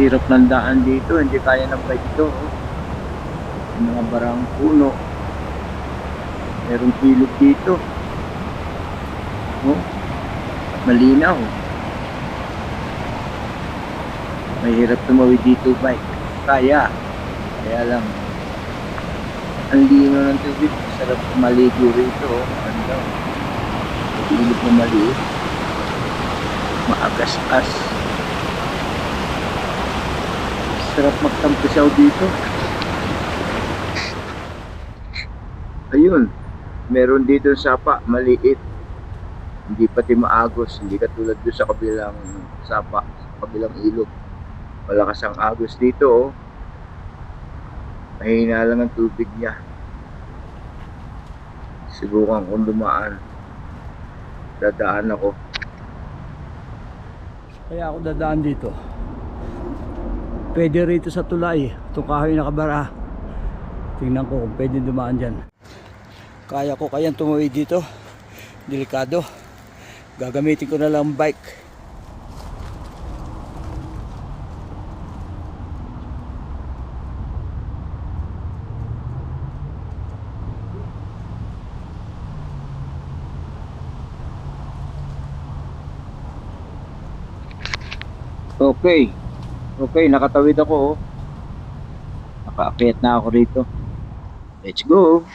Hirap ng daan dito, hindi kaya ng bike ito. Yung mga barang puno. Merong ilog dito. Malinaw. Mahirap tumawid dito bike. Kaya lang ang lino ng tubig. Sarap maligo rito. Ano? Ilog na maliit. Maagas-as. Sarap magtampisaw dito. Ayun, meron dito sapa, maliit. Hindi pati maagos, hindi katulad doon sa kabilang sapa, sa kabilang ilog. Malakas ang agos dito. Mahina lang ang tubig niya. Subukan kong dumaan. Dadaan ako. Kaya ako dadaan dito. Pwede rito sa tulay. Itong kahoy na kabara. Tingnan ko kung pwede dumaan dyan. Kaya ko kayang tumawid dito. Delikado. Gagamitin ko na lang bike. Okay, nakatawid ako. Nakaakyat na ako rito. Let's go.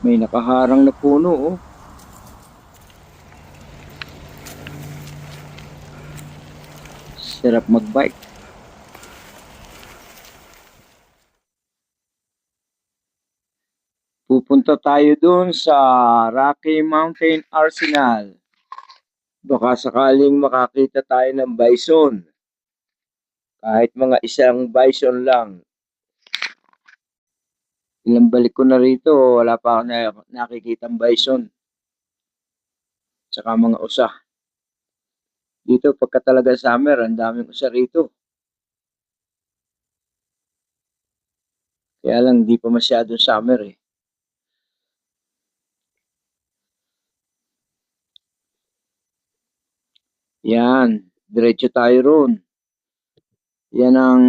May nakaharang na puno. Sarap magbike. Pupunta tayo dun sa Rocky Mountain Arsenal. Baka sakaling makakita tayo ng bison. Kahit mga isang bison lang. Ilang balik ko na rito, wala pa ako nakikitang bison. Tsaka mga usa. Dito pagka talaga summer, ang daming usa rito. Kaya lang di pa masyadong summer eh. Yan, diretso tayo ron. Yan ang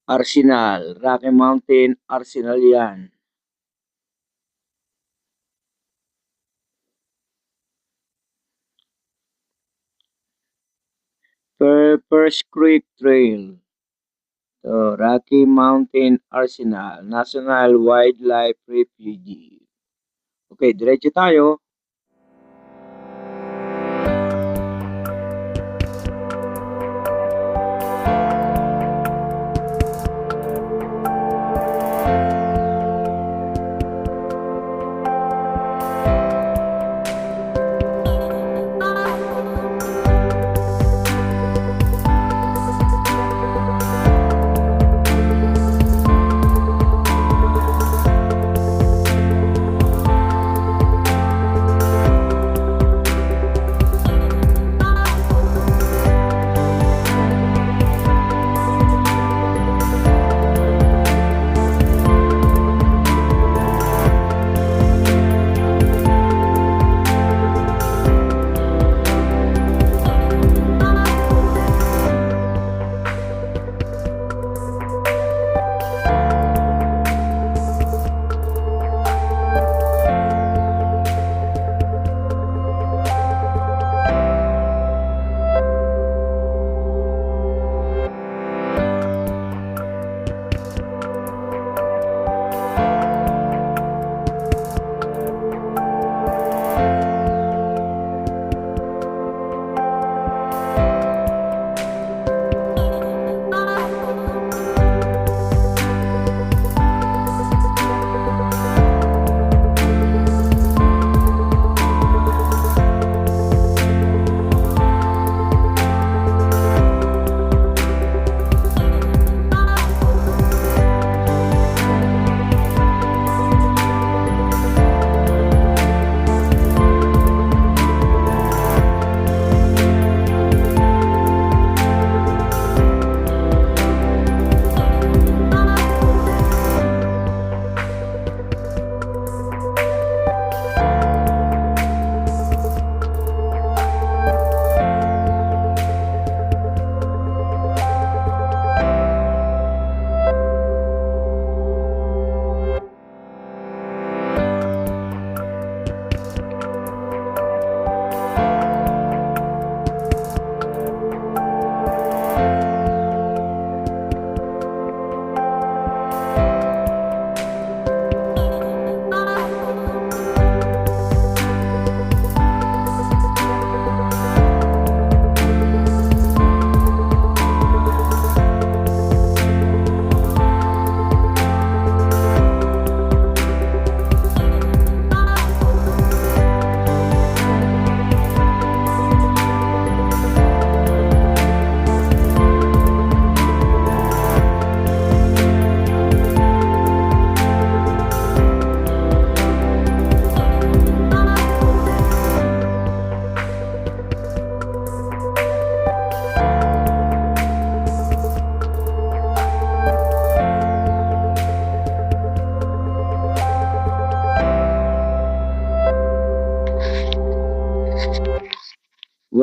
Arsenal, Rocky Mountain Arsenal yan. First Creek Trail. So, Rocky Mountain Arsenal, National Wildlife Refuge. Okay, diretso tayo.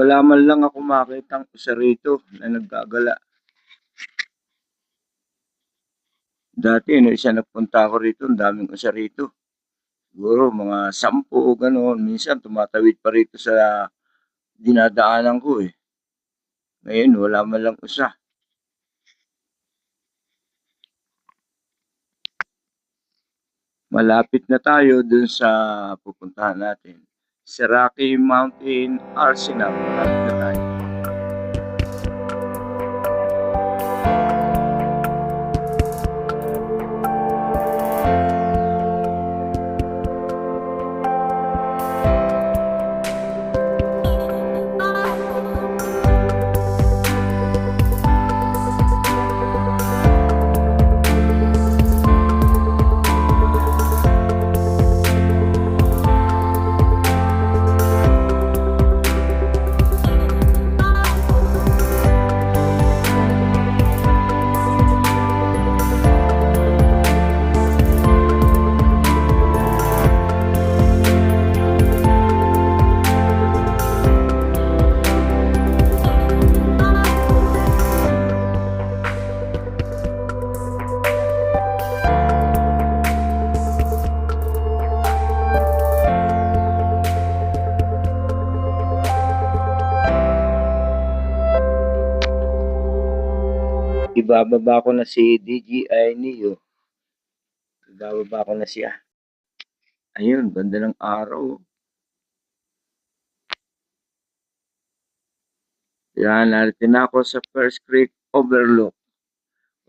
Wala man lang ako makitang isa rito na naggagala. Dati, no, isa nagpunta ako rito, ang daming isa rito. Siguro mga 10 o gano'n. Minsan tumatawid pa rito sa dinadaanan ko eh. Ngayon, wala man lang isa. Malapit na tayo dun sa pupuntahan natin. Sa Rocky Mountain Arsenal. Malapit na tayo. Ibababa ko na si DJI Neo. Ibababa ko na siya. Ayun, ganda ng araw. Yan, narito na ako sa First Creek Overlook.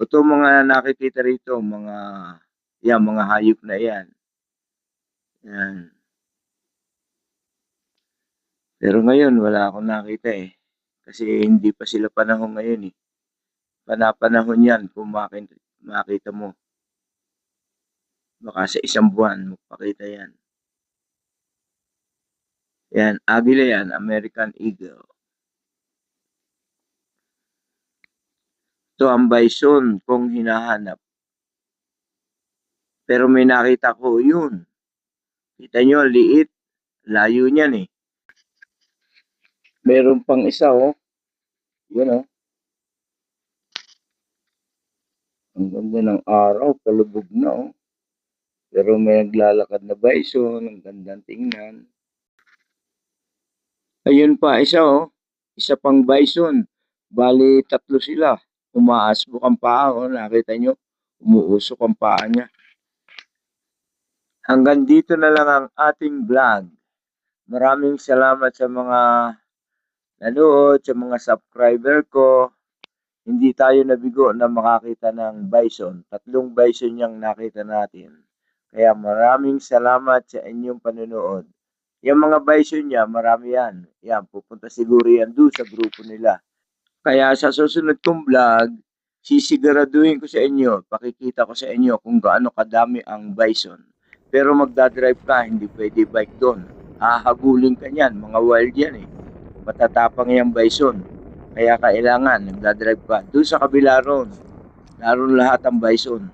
Ito mga nakikita rito, mga hayop na yan. Yan. Pero ngayon, wala akong nakita eh. Kasi hindi pa sila panahon ngayon eh. Panapanahon yan kung makita mo. Baka sa isang buwan, magpakita yan. Yan, agila yan, American Eagle. Ito ang bison kung hinahanap. Pero may nakita ko yun. Kita nyo, liit. Layo niyan eh. Meron pang isa oh. Yun oh. Ang ganda ng araw, palubog na oh. Pero may naglalakad na bison, ang gandang tingnan. Ayun pa, isa oh. Isa pang bison. Bali, 3 sila. Umaasbok ang paa oh. Nakita nyo? Umuusok ang paa niya. Hanggang dito na lang ang ating vlog. Maraming salamat sa mga nanood, sa mga subscriber ko. Hindi tayo nabigo na makakita ng bison. 3 bison yung nakita natin. Kaya maraming salamat sa inyong panonood. Yung mga bison niya, marami yan. Yan, pupunta siguro yan doon sa grupo nila. Kaya sa susunod kong vlog, sisiguraduhin ko sa inyo, pakikita ko sa inyo kung gaano kadami ang bison. Pero magdadrive ka, hindi pwede bike doon. Hahabulin ka niyan, mga wild yan eh. Matatapang yung bison. Kaya kailangan, nagdadrive ka. Doon sa kabila ron, naroon lahat ang bison.